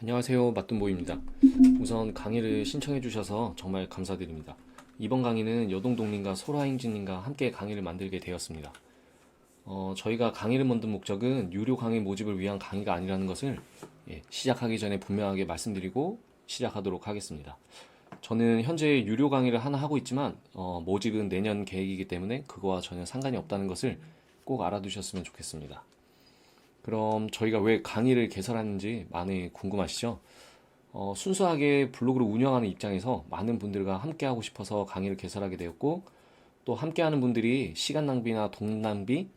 안녕하세요. 맞춤보입니다. 우선 강의를 신청해 주셔서 정말 감사드립니다. 이번 강의는 여동동님과 소라잉지님과 함께 강의를 만들게 되었습니다. 저희가 강의를 만든 목적은 유료 강의 모집을 위한 강의가 아니라는 것을 시작하기 전에 분명하게 말씀드리고 시작하도록 하겠습니다. 저는 현재 유료 강의를 하나 하고 있지만 모집은 내년 계획이기 때문에 그거와 전혀 상관이 없다는 것을 꼭 알아두셨으면 좋겠습니다. 그럼 저희가 왜 강의를 개설하는지 많이 궁금하시죠? 순수하게 블로그를 운영하는 입장에서 많은 분들과 함께 하고 싶어서 강의를 개설하게 되었고, 또 함께 하는 분들이 시간 낭비나 돈 낭비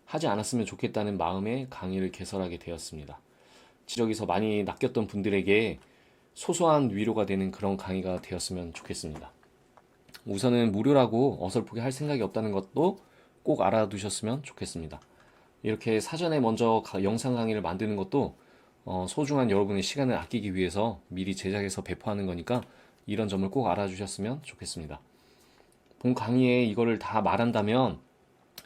하지 않았으면 좋겠다는 마음에 강의를 개설하게 되었습니다. 지적에서 많이 낚였던 분들에게 소소한 위로가 되는 그런 강의가 되었으면 좋겠습니다. 우선은 무료라고 어설프게 할 생각이 없다는 것도 꼭 알아두셨으면 좋겠습니다. 이렇게 사전에 먼저 영상 강의를 만드는 것도 소중한 여러분의 시간을 아끼기 위해서 미리 제작해서 배포하는 거니까 이런 점을 꼭 알아주셨으면 좋겠습니다. 본 강의에 이거를 다 말한다면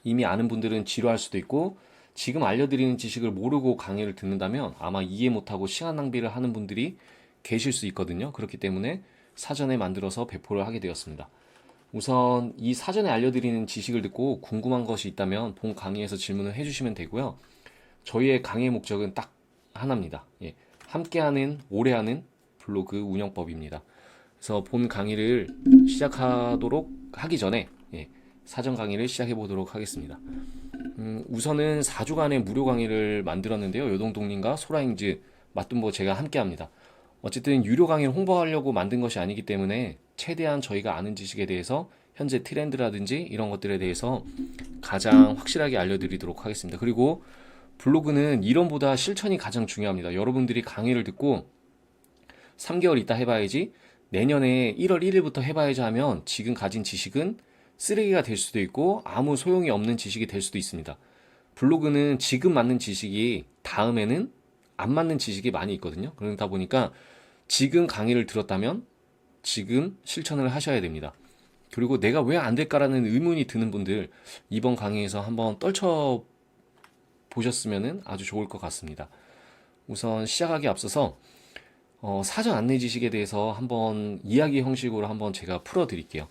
이미 아는 분들은 지루할 수도 있고, 지금 알려드리는 지식을 모르고 강의를 듣는다면 아마 이해 못하고 시간 낭비를 하는 분들이 계실 수 있거든요. 그렇기 때문에 사전에 만들어서 배포를 하게 되었습니다. 우선 이 사전에 알려드리는 지식을 듣고 궁금한 것이 있다면 본 강의에서 질문을 해주시면 되고요. 저희의 강의의 목적은 딱 하나입니다. 함께하는, 오래하는 블로그 운영법입니다. 그래서 본 강의를 시작하도록 하기 전에 사전 강의를 시작해 보도록 하겠습니다. 우선은 4주간의 무료 강의를 만들었는데요. 요동동님과 소라잉즈, 맞춤보 제가 함께 합니다. 어쨌든 유료 강의를 홍보하려고 만든 것이 아니기 때문에 최대한 저희가 아는 지식에 대해서 현재 트렌드라든지 이런 것들에 대해서 가장 확실하게 알려드리도록 하겠습니다. 그리고 블로그는 이론보다 실천이 가장 중요합니다. 여러분들이 강의를 듣고 3개월 있다 해봐야지, 내년에 1월 1일부터 해봐야지 하면 지금 가진 지식은 쓰레기가 될 수도 있고 아무 소용이 없는 지식이 될 수도 있습니다. 블로그는 지금 맞는 지식이 다음에는 안 맞는 지식이 많이 있거든요. 그러다 보니까 지금 강의를 들었다면 지금 실천을 하셔야 됩니다. 그리고 내가 왜 안 될까라는 의문이 드는 분들, 이번 강의에서 한번 떨쳐 보셨으면 아주 좋을 것 같습니다. 우선 시작하기 앞서서 사전 안내 지식에 대해서 한번 이야기 형식으로 한번 제가 풀어드릴게요.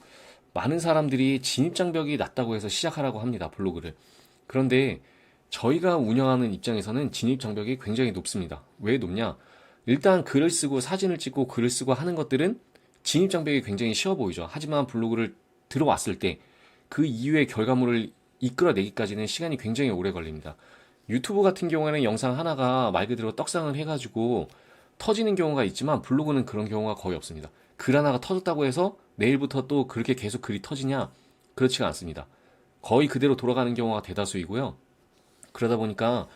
많은 사람들이 진입장벽이 낮다고 해서 시작하라고 합니다, 블로그를. 그런데 저희가 운영하는 입장에서는 진입장벽이 굉장히 높습니다. 왜 높냐? 일단 글을 쓰고 사진을 찍고 글을 쓰고 하는 것들은 진입장벽이 굉장히 쉬워 보이죠. 하지만 블로그를 들어왔을 때 그 이후의 결과물을 이끌어내기까지는 시간이 굉장히 오래 걸립니다. 유튜브 같은 경우에는 영상 하나가 말 그대로 떡상을 해가지고 터지는 경우가 있지만 블로그는 그런 경우가 거의 없습니다. 글 하나가 터졌다고 해서 내일부터 또 그렇게 계속 글이 터지냐? 그렇지가 않습니다. 거의 그대로 돌아가는 경우가 대다수이고요. 그러다 보니까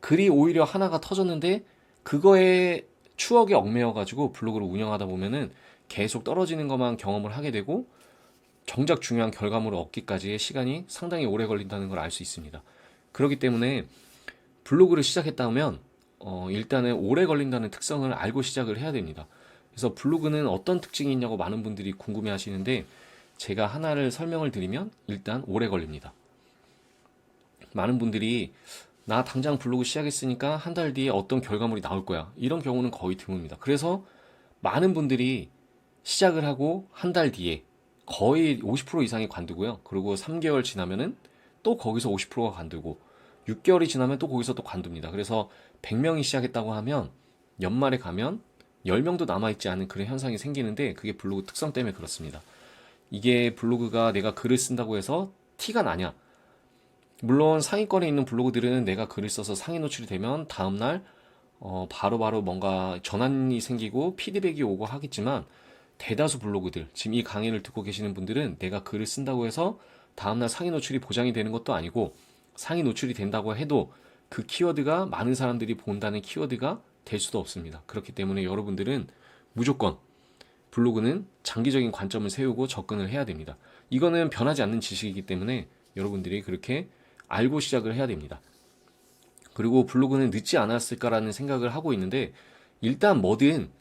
글이 오히려 하나가 터졌는데 그거에 추억에 얽매여가지고 블로그를 운영하다 보면은 계속 떨어지는 것만 경험을 하게 되고 정작 중요한 결과물을 얻기까지의 시간이 상당히 오래 걸린다는 걸 알 수 있습니다. 그렇기 때문에 블로그를 시작했다면 일단은 오래 걸린다는 특성을 알고 시작을 해야 됩니다. 그래서 블로그는 어떤 특징이 있냐고 많은 분들이 궁금해 하시는데, 제가 하나를 설명을 드리면 일단 오래 걸립니다. 많은 분들이 나 당장 블로그 시작했으니까 한 달 뒤에 어떤 결과물이 나올 거야, 이런 경우는 거의 드뭅니다. 그래서 많은 분들이 시작을 하고 한 달 뒤에 거의 50% 이상이 관두고요. 그리고 3개월 지나면은 또 거기서 50%가 관두고 6개월이 지나면 또 거기서 또 관둡니다. 그래서 100명이 시작했다고 하면 연말에 가면 10명도 남아있지 않은 그런 현상이 생기는데, 그게 블로그 특성 때문에 그렇습니다. 이게 블로그가 내가 글을 쓴다고 해서 티가 나냐? 물론 상위권에 있는 블로그들은 내가 글을 써서 상위 노출이 되면 다음날 바로바로 뭔가 전환이 생기고 피드백이 오고 하겠지만, 대다수 블로그들, 지금 이 강의를 듣고 계시는 분들은 내가 글을 쓴다고 해서 다음날 상위 노출이 보장이 되는 것도 아니고, 상위 노출이 된다고 해도 그 키워드가 많은 사람들이 본다는 키워드가 될 수도 없습니다. 그렇기 때문에 여러분들은 무조건 블로그는 장기적인 관점을 세우고 접근을 해야 됩니다. 이거는 변하지 않는 지식이기 때문에 여러분들이 그렇게 알고 시작을 해야 됩니다. 그리고 블로그는 늦지 않았을까라는 생각을 하고 있는데, 일단 뭐든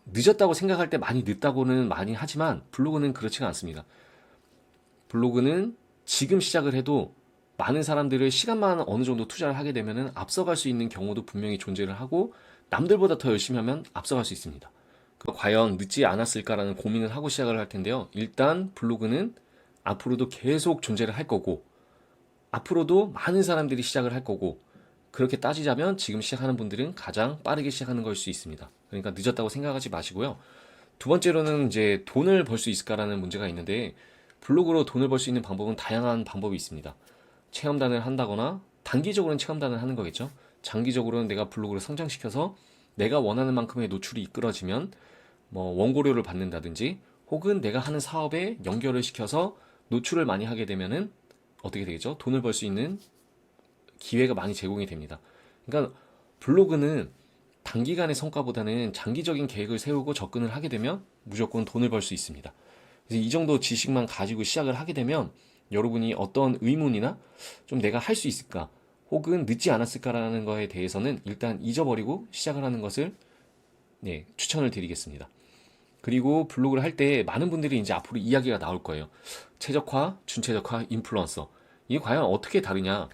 늦었다고 생각할 때 많이 늦다고는 많이 하지만 블로그는 그렇지가 않습니다. 블로그는 지금 시작을 해도 많은 사람들을 시간만 어느 정도 투자를 하게 되면은 앞서갈 수 있는 경우도 분명히 존재를 하고, 남들보다 더 열심히 하면 앞서갈 수 있습니다. 과연 늦지 않았을까라는 고민을 하고 시작을 할 텐데요. 일단 블로그는 앞으로도 계속 존재를 할 거고, 앞으로도 많은 사람들이 시작을 할 거고, 그렇게 따지자면 지금 시작하는 분들은 가장 빠르게 시작하는 걸 수 있습니다. 그러니까 늦었다고 생각하지 마시고요. 두 번째로는 이제 돈을 벌 수 있을까라는 문제가 있는데, 블로그로 돈을 벌 수 있는 방법은 다양한 방법이 있습니다. 체험단을 한다거나, 단기적으로는 체험단을 하는 거겠죠. 장기적으로는 내가 블로그를 성장시켜서 내가 원하는 만큼의 노출이 이끌어지면 뭐 원고료를 받는다든지, 혹은 내가 하는 사업에 연결을 시켜서 노출을 많이 하게 되면은 어떻게 되겠죠? 돈을 벌 수 있는 기회가 많이 제공이 됩니다. 그러니까 블로그는 단기간의 성과보다는 장기적인 계획을 세우고 접근을 하게 되면 무조건 돈을 벌 수 있습니다. 그래서 이 정도 지식만 가지고 시작을 하게 되면 여러분이 어떤 의문이나 좀 내가 할 수 있을까 혹은 늦지 않았을까라는 거에 대해서는 일단 잊어버리고 시작을 하는 것을 추천을 드리겠습니다. 그리고 블로그를 할 때 많은 분들이 이제 앞으로 이야기가 나올 거예요. 최적화, 준최적화, 인플루언서. 이게 과연 어떻게 다르냐?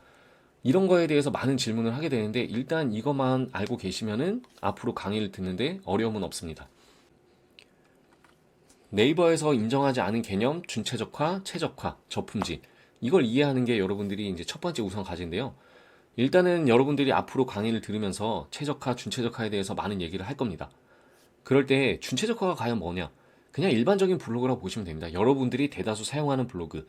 이런 거에 대해서 많은 질문을 하게 되는데 일단 이것만 알고 계시면은 앞으로 강의를 듣는데 어려움은 없습니다. 네이버에서 인정하지 않은 개념, 준최적화, 최적화, 저품질. 이걸 이해하는 게 여러분들이 이제 첫 번째 우선 과제인데요. 일단은 여러분들이 앞으로 강의를 들으면서 최적화, 준최적화에 대해서 많은 얘기를 할 겁니다. 그럴 때 준최적화가 과연 뭐냐? 그냥 일반적인 블로그라고 보시면 됩니다. 여러분들이 대다수 사용하는 블로그.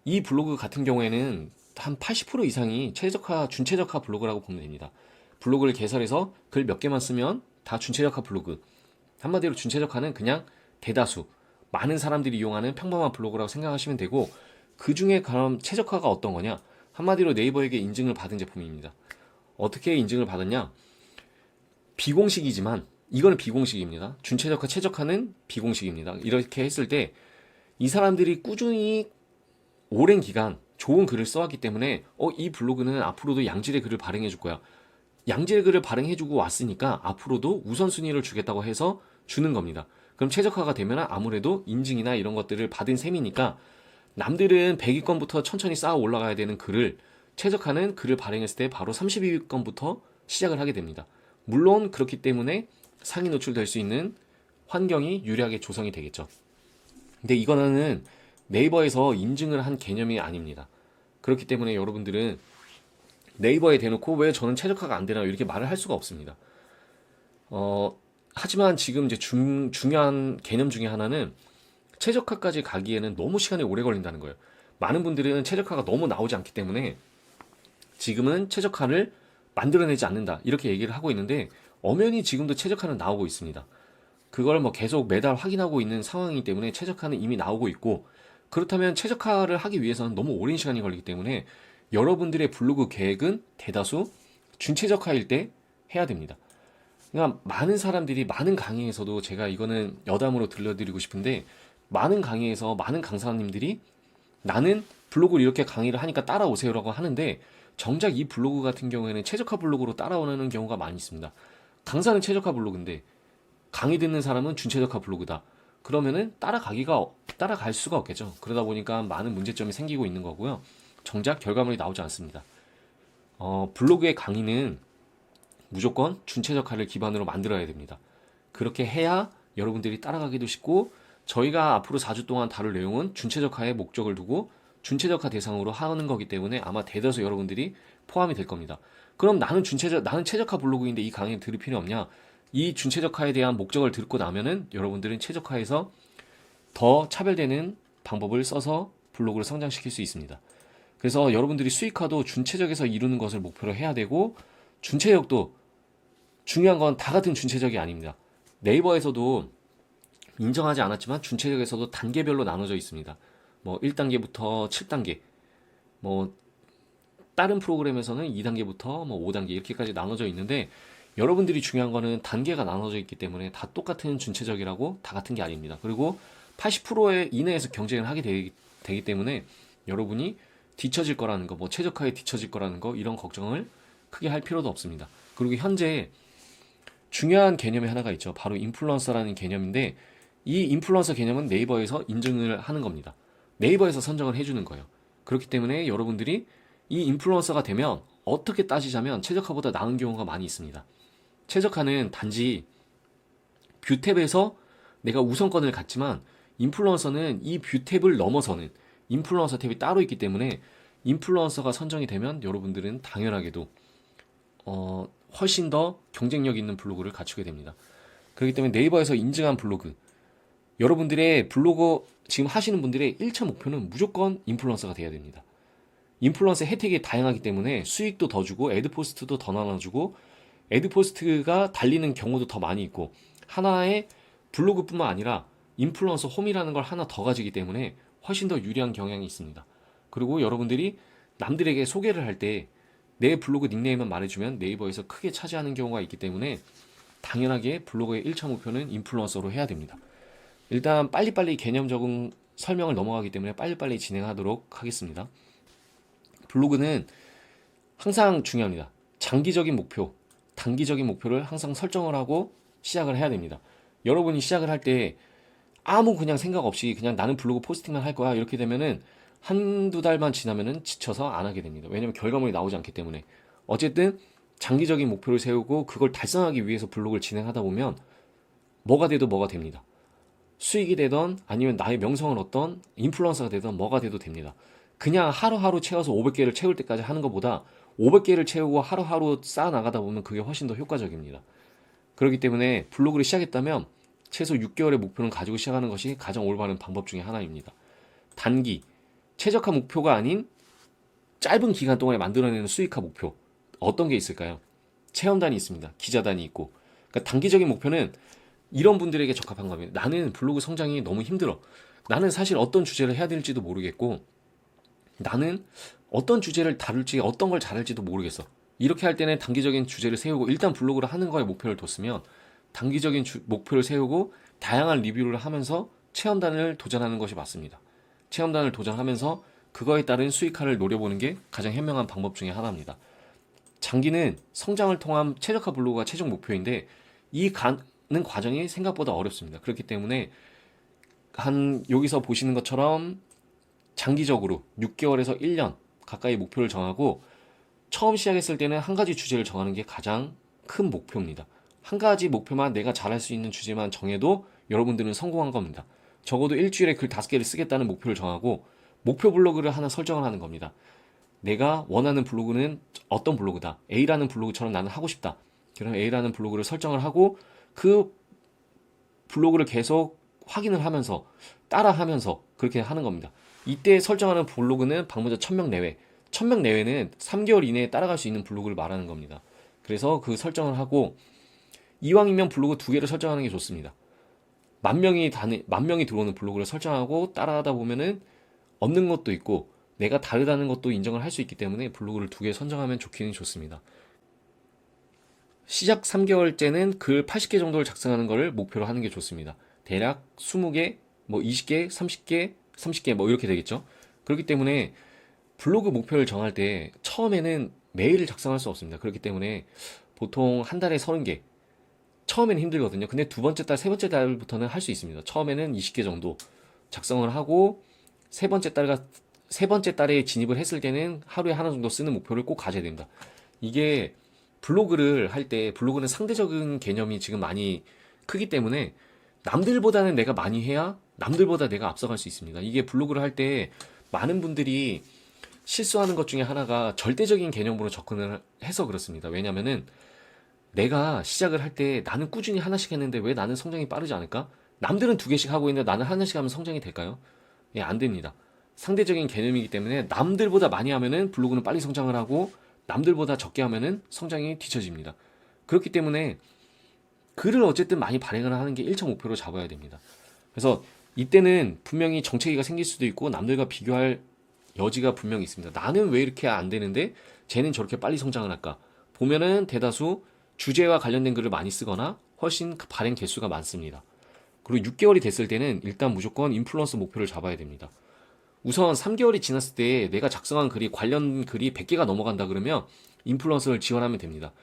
이 블로그 같은 경우에는 한 80% 이상이 최적화, 준최적화 블로그라고 보면 됩니다. 블로그를 개설해서 글 몇 개만 쓰면 다 준최적화 블로그. 한마디로 준최적화는 그냥 대다수, 많은 사람들이 이용하는 평범한 블로그라고 생각하시면 되고, 그 중에 그럼 최적화가 어떤 거냐? 한마디로 네이버에게 인증을 받은 제품입니다. 어떻게 인증을 받았냐? 비공식이지만, 이거는 비공식입니다. 준최적화, 최적화는 비공식입니다. 이렇게 했을 때, 이 사람들이 꾸준히 오랜 기간 좋은 글을 써왔기 때문에 이 블로그는 앞으로도 양질의 글을 발행해 줄 거야. 양질의 글을 발행해 주고 왔으니까 앞으로도 우선순위를 주겠다고 해서 주는 겁니다. 그럼 최적화가 되면 아무래도 인증이나 이런 것들을 받은 셈이니까 남들은 100위권부터 천천히 쌓아 올라가야 되는 글을 최적화는 글을 발행했을 때 바로 32위권부터 시작을 하게 됩니다. 물론 그렇기 때문에 상위 노출될 수 있는 환경이 유리하게 조성이 되겠죠. 근데 이거는 네이버에서 인증을 한 개념이 아닙니다. 그렇기 때문에 여러분들은 네이버에 대놓고 왜 저는 최적화가 안 되나요? 이렇게 말을 할 수가 없습니다. 하지만 지금 이제 중요한 개념 중에 하나는 최적화까지 가기에는 너무 시간이 오래 걸린다는 거예요. 많은 분들은 최적화가 너무 나오지 않기 때문에 지금은 최적화를 만들어내지 않는다. 이렇게 얘기를 하고 있는데 엄연히 지금도 최적화는 나오고 있습니다. 그걸 뭐 계속 매달 확인하고 있는 상황이기 때문에 최적화는 이미 나오고 있고, 그렇다면 최적화를 하기 위해서는 너무 오랜 시간이 걸리기 때문에 여러분들의 블로그 계획은 대다수 준최적화일 때 해야 됩니다. 그러니까 많은 사람들이 많은 강의에서도 제가 이거는 여담으로 들려드리고 싶은데, 많은 강의에서 많은 강사님들이 나는 블로그를 이렇게 강의를 하니까 따라오세요라고 하는데 정작 이 블로그 같은 경우에는 최적화 블로그로 따라오는 경우가 많이 있습니다. 강사는 최적화 블로그인데 강의 듣는 사람은 준최적화 블로그다. 그러면은 따라갈 수가 없겠죠. 그러다 보니까 많은 문제점이 생기고 있는 거고요. 정작 결과물이 나오지 않습니다. 블로그의 강의는 무조건 준최적화를 기반으로 만들어야 됩니다. 그렇게 해야 여러분들이 따라가기도 쉽고, 저희가 앞으로 4주 동안 다룰 내용은 준최적화의 목적을 두고 준최적화 대상으로 하는 거기 때문에 아마 대다수 여러분들이 포함이 될 겁니다. 그럼 나는 최적화 블로그인데 이 강의를 들을 필요 없냐? 이 준최적화에 대한 목적을 듣고 나면은 여러분들은 최적화에서 더 차별되는 방법을 써서 블로그를 성장시킬 수 있습니다. 그래서 여러분들이 수익화도 준최적에서 이루는 것을 목표로 해야 되고, 준최적도 중요한 건 다 같은 준최적이 아닙니다. 네이버에서도 인정하지 않았지만 준최적에서도 단계별로 나눠져 있습니다. 뭐 1단계부터 7단계, 뭐 다른 프로그램에서는 2단계부터 뭐 5단계 이렇게까지 나눠져 있는데, 여러분들이 중요한 거는 단계가 나눠져 있기 때문에 다 똑같은 준최적이라고 다 같은 게 아닙니다. 그리고 80% 이내에서 경쟁을 하게 되기 때문에 여러분이 뒤처질 거라는 거, 뭐 최적화에 뒤처질 거라는 거, 이런 걱정을 크게 할 필요도 없습니다. 그리고 현재 중요한 개념이 하나가 있죠. 바로 인플루언서라는 개념인데, 이 인플루언서 개념은 네이버에서 인증을 하는 겁니다. 네이버에서 선정을 해주는 거예요. 그렇기 때문에 여러분들이 이 인플루언서가 되면 어떻게 따지자면 최적화보다 나은 경우가 많이 있습니다. 최적화는 단지 뷰탭에서 내가 우선권을 갖지만 인플루언서는 이 뷰탭을 넘어서는 인플루언서 탭이 따로 있기 때문에 인플루언서가 선정이 되면 여러분들은 당연하게도 훨씬 더 경쟁력 있는 블로그를 갖추게 됩니다. 그렇기 때문에 네이버에서 인증한 블로그, 여러분들의 블로그 지금 하시는 분들의 1차 목표는 무조건 인플루언서가 돼야 됩니다. 인플루언서 혜택이 다양하기 때문에 수익도 더 주고 애드포스트도 더 나눠주고 애드포스트가 달리는 경우도 더 많이 있고 하나의 블로그뿐만 아니라 인플루언서 홈이라는 걸 하나 더 가지기 때문에 훨씬 더 유리한 경향이 있습니다. 그리고 여러분들이 남들에게 소개를 할 때 내 블로그 닉네임만 말해주면 네이버에서 크게 차지하는 경우가 있기 때문에 당연하게 블로그의 1차 목표는 인플루언서로 해야 됩니다. 일단 빨리빨리 개념 적응 설명을 넘어가기 때문에 빨리빨리 진행하도록 하겠습니다. 블로그는 항상 중요합니다. 장기적인 목표, 단기적인 목표를 항상 설정을 하고 시작을 해야 됩니다. 여러분이 시작을 할 때 아무 그냥 생각 없이 그냥 나는 블로그 포스팅만 할 거야 이렇게 되면은 한두 달만 지나면은 지쳐서 안 하게 됩니다. 왜냐면 결과물이 나오지 않기 때문에. 어쨌든 장기적인 목표를 세우고 그걸 달성하기 위해서 블로그를 진행하다 보면 뭐가 돼도 뭐가 됩니다. 수익이 되던 아니면 나의 명성을 얻던 인플루언서가 되던 뭐가 돼도 됩니다. 그냥 하루하루 채워서 500개를 채울 때까지 하는 것보다 500개를 채우고 하루하루 쌓아나가다 보면 그게 훨씬 더 효과적입니다. 그렇기 때문에 블로그를 시작했다면 최소 6개월의 목표는 가지고 시작하는 것이 가장 올바른 방법 중에 하나입니다. 단기, 최적화 목표가 아닌 짧은 기간 동안에 만들어내는 수익화 목표, 어떤 게 있을까요? 체험단이 있습니다. 기자단이 있고. 그러니까 단기적인 목표는 이런 분들에게 적합한 겁니다. 나는 블로그 성장이 너무 힘들어. 나는 사실 어떤 주제를 해야 될지도 모르겠고 나는 어떤 주제를 다룰지 어떤 걸 잘할지도 모르겠어. 이렇게 할 때는 단기적인 주제를 세우고 일단 블로그를 하는 거에 목표를 뒀으면 단기적인 목표를 세우고 다양한 리뷰를 하면서 체험단을 도전하는 것이 맞습니다. 체험단을 도전하면서 그거에 따른 수익화를 노려보는 게 가장 현명한 방법 중에 하나입니다. 장기는 성장을 통한 최적화 블로그가 최종 목표인데 이 가는 과정이 생각보다 어렵습니다. 그렇기 때문에 여기서 보시는 것처럼 장기적으로 6개월에서 1년 가까이 목표를 정하고 처음 시작했을 때는 한 가지 주제를 정하는 게 가장 큰 목표입니다. 한 가지 목표만 내가 잘할 수 있는 주제만 정해도 여러분들은 성공한 겁니다. 적어도 일주일에 글 5개를 쓰겠다는 목표를 정하고 목표 블로그를 하나 설정을 하는 겁니다. 내가 원하는 블로그는 어떤 블로그다. A라는 블로그처럼 나는 하고 싶다. 그럼 A라는 블로그를 설정을 하고 그 블로그를 계속 확인을 하면서 따라하면서 그렇게 하는 겁니다. 이때 설정하는 블로그는 방문자 1000명 내외. 1000명 내외는 3개월 이내에 따라갈 수 있는 블로그를 말하는 겁니다. 그래서 그 설정을 하고 이왕이면 블로그 2개를 설정하는 게 좋습니다. 만 명이 들어오는 블로그를 설정하고 따라하다 보면은 얻는 것도 있고 내가 다르다는 것도 인정을 할 수 있기 때문에 블로그를 2개 선정하면 좋기는 좋습니다. 시작 3개월째는 글 80개 정도를 작성하는 것을 목표로 하는 게 좋습니다. 대략 20개, 뭐 20개, 30개 뭐 이렇게 되겠죠. 그렇기 때문에 블로그 목표를 정할 때 처음에는 매일 작성할 수 없습니다. 그렇기 때문에 보통 한 달에 30개. 처음에는 힘들거든요. 근데 두 번째 달, 세 번째 달부터는 할 수 있습니다. 처음에는 20개 정도 작성을 하고 세 번째 달에 진입을 했을 때는 하루에 하나 정도 쓰는 목표를 꼭 가져야 됩니다. 이게 블로그를 할 때 블로그는 상대적인 개념이 지금 많이 크기 때문에 남들보다는 내가 많이 해야 남들보다 내가 앞서갈 수 있습니다. 이게 블로그를 할 때 많은 분들이 실수하는 것 중에 하나가 절대적인 개념으로 접근을 해서 그렇습니다. 왜냐면은 내가 시작을 할 때 나는 꾸준히 하나씩 했는데 왜 나는 성장이 빠르지 않을까? 남들은 2개씩 하고 있는데 나는 하나씩 하면 성장이 될까요? 예, 안 됩니다. 상대적인 개념이기 때문에 남들보다 많이 하면은 블로그는 빨리 성장을 하고 남들보다 적게 하면은 성장이 뒤처집니다. 그렇기 때문에 글을 어쨌든 많이 발행을 하는 게 1차 목표로 잡아야 됩니다. 그래서 이때는 분명히 정체기가 생길 수도 있고 남들과 비교할 여지가 분명히 있습니다. 나는 왜 이렇게 안 되는데 쟤는 저렇게 빨리 성장을 할까? 보면은 대다수 주제와 관련된 글을 많이 쓰거나 훨씬 발행 개수가 많습니다. 그리고 6개월이 됐을 때는 일단 무조건 인플루언서 목표를 잡아야 됩니다. 우선 3개월이 지났을 때 내가 작성한 글이 관련 글이 100개가 넘어간다 그러면 인플루언서를 지원하면 됩니다.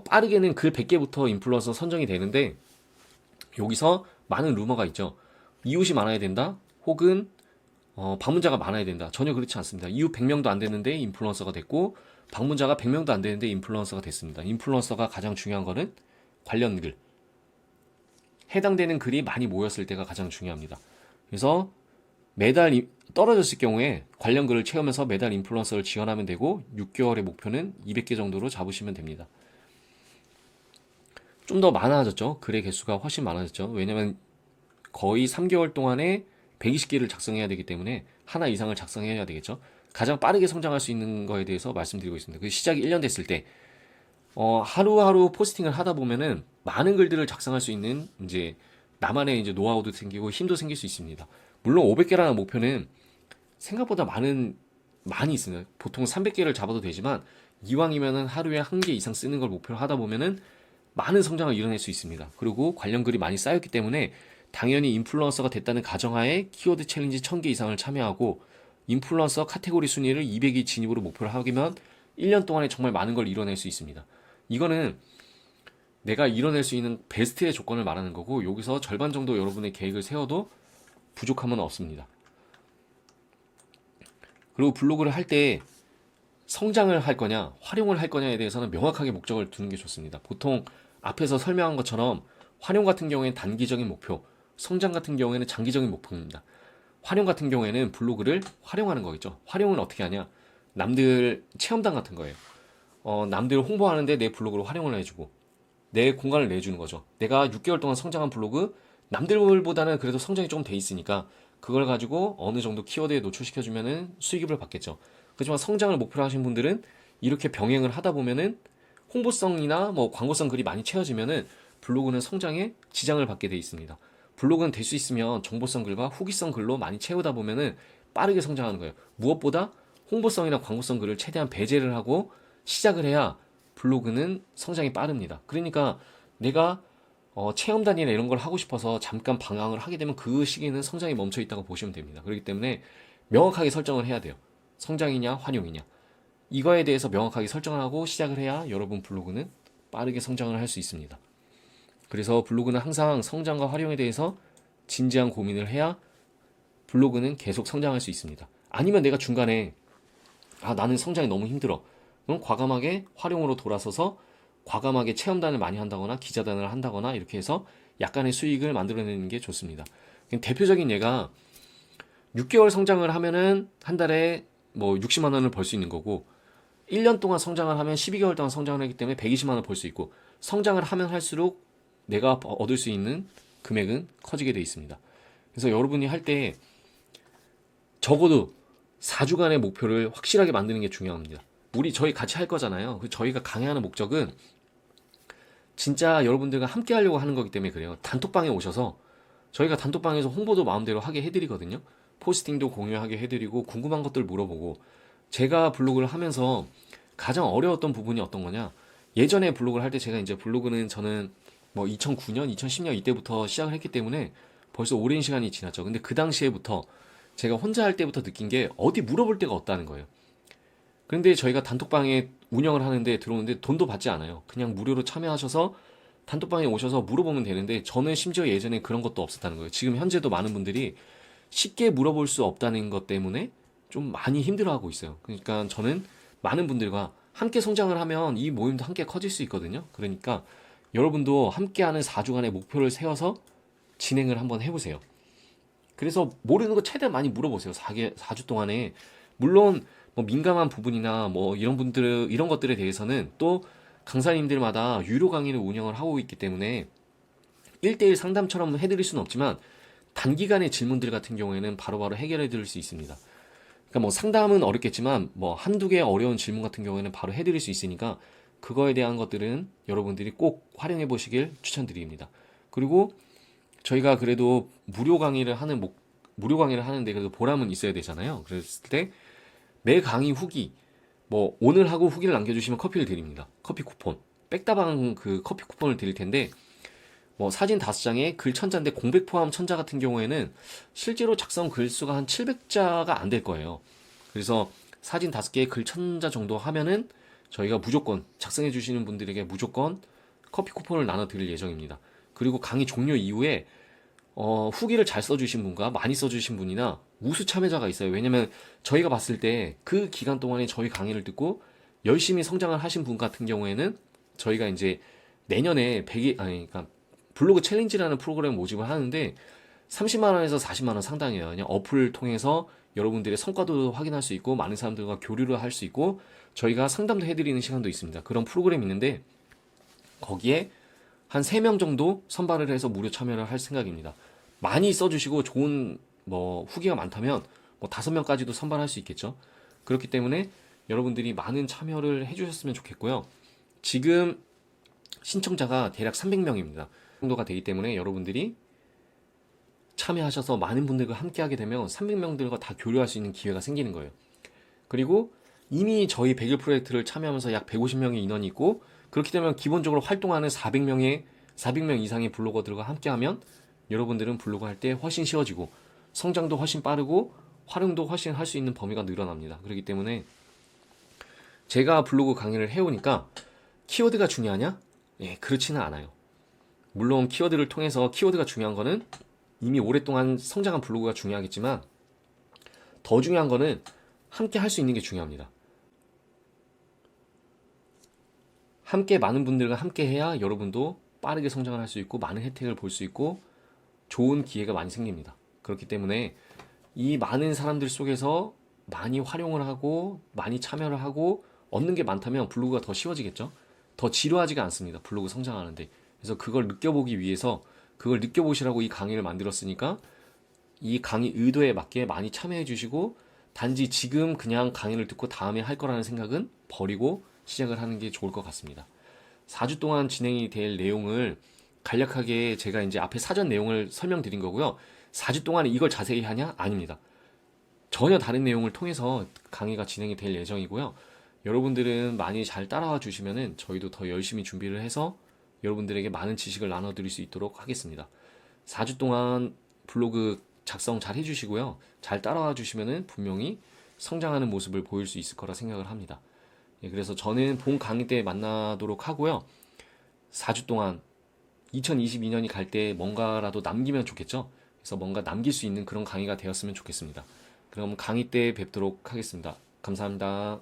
빠르게는 글 100개부터 인플루언서 선정이 되는데 여기서 많은 루머가 있죠. 이웃이 많아야 된다 혹은 방문자가 많아야 된다. 전혀 그렇지 않습니다. 이웃 100명도 안 됐는데 인플루언서가 됐고 방문자가 100명도 안 되는데 인플루언서가 됐습니다. 인플루언서가 가장 중요한 거는 관련 글, 해당되는 글이 많이 모였을 때가 가장 중요합니다. 그래서 매달 떨어졌을 경우에 관련 글을 채우면서 매달 인플루언서를 지원하면 되고 6개월의 목표는 200개 정도로 잡으시면 됩니다. 좀 더 많아졌죠. 글의 개수가 훨씬 많아졌죠. 왜냐면 거의 3개월 동안에 120개를 작성해야 되기 때문에 하나 이상을 작성해야 되겠죠. 가장 빠르게 성장할 수 있는 거에 대해서 말씀드리고 있습니다. 그 시작이 1년 됐을 때 하루하루 포스팅을 하다 보면은 많은 글들을 작성할 수 있는 이제 나만의 이제 노하우도 생기고 힘도 생길 수 있습니다. 물론 500개라는 목표는 생각보다 많이 있습니다. 보통 300개를 잡아도 되지만 이왕이면은 하루에 1개 이상 쓰는 걸 목표로 하다 보면은 많은 성장을 이뤄낼 수 있습니다. 그리고 관련 글이 많이 쌓였기 때문에 당연히 인플루언서가 됐다는 가정하에 키워드 챌린지 1000개 이상을 참여하고 인플루언서 카테고리 순위를 200위 진입으로 목표를 하기면 1년 동안에 정말 많은 걸 이뤄낼 수 있습니다. 이거는 내가 이뤄낼 수 있는 베스트의 조건을 말하는 거고 여기서 절반 정도 여러분의 계획을 세워도 부족함은 없습니다. 그리고 블로그를 할 때 성장을 할 거냐 활용을 할 거냐에 대해서는 명확하게 목적을 두는 게 좋습니다. 보통 앞에서 설명한 것처럼 활용 같은 경우에는 단기적인 목표, 성장 같은 경우에는 장기적인 목표입니다. 활용 같은 경우에는 블로그를 활용하는 거겠죠. 활용은 어떻게 하냐? 남들 체험단 같은 거예요. 남들 홍보하는데 내 블로그를 활용을 해주고 내 공간을 내주는 거죠. 내가 6개월 동안 성장한 블로그 남들보다는 그래도 성장이 조금 돼 있으니까 그걸 가지고 어느 정도 키워드에 노출시켜주면은 수익을 받겠죠. 그렇지만 성장을 목표로 하신 분들은 이렇게 병행을 하다 보면은 홍보성이나 뭐 광고성 글이 많이 채워지면은 블로그는 성장에 지장을 받게 돼 있습니다. 블로그는 될 수 있으면 정보성 글과 후기성 글로 많이 채우다 보면은 빠르게 성장하는 거예요. 무엇보다 홍보성이나 광고성 글을 최대한 배제를 하고 시작을 해야 블로그는 성장이 빠릅니다. 그러니까 내가 체험단이나 이런 걸 하고 싶어서 잠깐 방황을 하게 되면 그 시기는 성장이 멈춰 있다고 보시면 됩니다. 그렇기 때문에 명확하게 설정을 해야 돼요. 성장이냐 활용이냐. 이거에 대해서 명확하게 설정을 하고 시작을 해야 여러분 블로그는 빠르게 성장을 할 수 있습니다. 그래서 블로그는 항상 성장과 활용에 대해서 진지한 고민을 해야 블로그는 계속 성장할 수 있습니다. 아니면 내가 중간에 나는 성장이 너무 힘들어. 그럼 과감하게 활용으로 돌아서서 과감하게 체험단을 많이 한다거나 기자단을 한다거나 이렇게 해서 약간의 수익을 만들어내는 게 좋습니다. 대표적인 예가 6개월 성장을 하면은 한 달에 뭐 60만 원을 벌 수 있는 거고 1년 동안 성장을 하면 12개월 동안 성장을 하기 때문에 120만 원을 벌 수 있고 성장을 하면 할수록 내가 얻을 수 있는 금액은 커지게 돼 있습니다. 그래서 여러분이 할 때 적어도 4주간의 목표를 확실하게 만드는 게 중요합니다. 저희 같이 할 거잖아요. 저희가 강의하는 목적은 진짜 여러분들과 함께 하려고 하는 거기 때문에 그래요. 단톡방에 오셔서 저희가 단톡방에서 홍보도 마음대로 하게 해드리거든요. 포스팅도 공유하게 해드리고 궁금한 것들 물어보고 제가 블로그를 하면서 가장 어려웠던 부분이 어떤 거냐. 예전에 블로그를 할 때 제가 이제 블로그는 저는 뭐 2009년, 2010년 이때부터 시작을 했기 때문에 벌써 오랜 시간이 지났죠. 근데 그 당시에부터 제가 혼자 할 때부터 느낀 게 어디 물어볼 데가 없다는 거예요. 그런데 저희가 단톡방에 운영을 하는데 들어오는데 돈도 받지 않아요. 그냥 무료로 참여하셔서 단톡방에 오셔서 물어보면 되는데 저는 심지어 예전에 그런 것도 없었다는 거예요. 지금 현재도 많은 분들이 쉽게 물어볼 수 없다는 것 때문에 좀 많이 힘들어하고 있어요. 그러니까 저는 많은 분들과 함께 성장을 하면 이 모임도 함께 커질 수 있거든요. 그러니까 여러분도 함께하는 4주간의 목표를 세워서 진행을 한번 해보세요. 그래서 모르는 거 최대한 많이 물어보세요. 4주 동안에. 물론 뭐 민감한 부분이나 뭐 이런 것들에 대해서는 또 강사님들마다 유료 강의를 운영을 하고 있기 때문에 1대1 상담처럼 해드릴 수는 없지만 단기간의 질문들 같은 경우에는 바로바로 해결해 드릴 수 있습니다. 그러니까 뭐 상담은 어렵겠지만 뭐 한두 개 어려운 질문 같은 경우에는 바로 해드릴 수 있으니까 그거에 대한 것들은 여러분들이 꼭 활용해 보시길 추천드립니다. 그리고 저희가 그래도 무료 강의를 하는데 그래도 보람은 있어야 되잖아요. 그랬을 때 매 강의 후기 뭐 오늘 하고 후기를 남겨주시면 커피를 드립니다. 커피 쿠폰 백다방 그 커피 쿠폰을 드릴 텐데 뭐 사진 5장에 글 1000자인데 공백 포함 1000자 같은 경우에는 실제로 작성 글수가 한 700자가 안 될 거예요. 그래서 사진 5개에 글 1000자 정도 하면은 저희가 무조건 작성해 주시는 분들에게 무조건 커피 쿠폰을 나눠 드릴 예정입니다. 그리고 강의 종료 이후에 후기를 잘 써주신 분과 많이 써주신 분이나 우수 참여자가 있어요. 왜냐면 저희가 봤을 때 그 기간 동안에 저희 강의를 듣고 열심히 성장을 하신 분 같은 경우에는 저희가 이제 내년에 100일, 아니, 그러니까 블로그 챌린지라는 프로그램 모집을 하는데 30만 원에서 40만 원 상당해요. 그냥 어플을 통해서 여러분들의 성과도 확인할 수 있고 많은 사람들과 교류를 할 수 있고 저희가 상담도 해드리는 시간도 있습니다. 그런 프로그램이 있는데 거기에 한 3명 정도 선발을 해서 무료 참여를 할 생각입니다. 많이 써주시고 좋은 뭐 후기가 많다면 뭐 5명까지도 선발할 수 있겠죠. 그렇기 때문에 여러분들이 많은 참여를 해주셨으면 좋겠고요. 지금 신청자가 대략 300명입니다. 정도가 되기 때문에 여러분들이 참여하셔서 많은 분들과 함께 하게 되면 300명들과 다 교류할 수 있는 기회가 생기는 거예요. 그리고 이미 저희 100일 프로젝트를 참여하면서 약 150명의 인원이 있고 그렇게 되면 기본적으로 활동하는 400명 이상의 블로거들과 함께하면 여러분들은 블로그 할 때 훨씬 쉬워지고 성장도 훨씬 빠르고 활용도 훨씬 할 수 있는 범위가 늘어납니다. 그렇기 때문에 제가 블로그 강의를 해오니까 키워드가 중요하냐? 예, 그렇지는 않아요. 물론 키워드를 통해서 키워드가 중요한 거는 이미 오랫동안 성장한 블로그가 중요하겠지만 더 중요한 거는 함께 할 수 있는 게 중요합니다. 함께 많은 분들과 함께 해야 여러분도 빠르게 성장을 할 수 있고 많은 혜택을 볼 수 있고 좋은 기회가 많이 생깁니다. 그렇기 때문에 이 많은 사람들 속에서 많이 활용을 하고 많이 참여를 하고 얻는 게 많다면 블로그가 더 쉬워지겠죠? 더 지루하지가 않습니다. 블로그 성장하는데. 그래서 그걸 느껴보기 위해서 그걸 느껴보시라고 이 강의를 만들었으니까 이 강의 의도에 맞게 많이 참여해 주시고 단지 지금 그냥 강의를 듣고 다음에 할 거라는 생각은 버리고 시작을 하는 게 좋을 것 같습니다. 4주 동안 진행이 될 내용을 간략하게 제가 이제 앞에 사전 내용을 설명드린 거고요. 4주 동안에 이걸 자세히 하냐? 아닙니다. 전혀 다른 내용을 통해서 강의가 진행이 될 예정이고요. 여러분들은 많이 잘 따라와 주시면은 저희도 더 열심히 준비를 해서 여러분들에게 많은 지식을 나눠드릴 수 있도록 하겠습니다. 4주 동안 블로그 작성 잘 해주시고요. 잘 따라와 주시면은 분명히 성장하는 모습을 보일 수 있을 거라 생각을 합니다. 예, 그래서 저는 본 강의 때 만나도록 하고요. 4주 동안 2022년이 갈 때 뭔가라도 남기면 좋겠죠? 그래서 뭔가 남길 수 있는 그런 강의가 되었으면 좋겠습니다. 그럼 강의 때 뵙도록 하겠습니다. 감사합니다.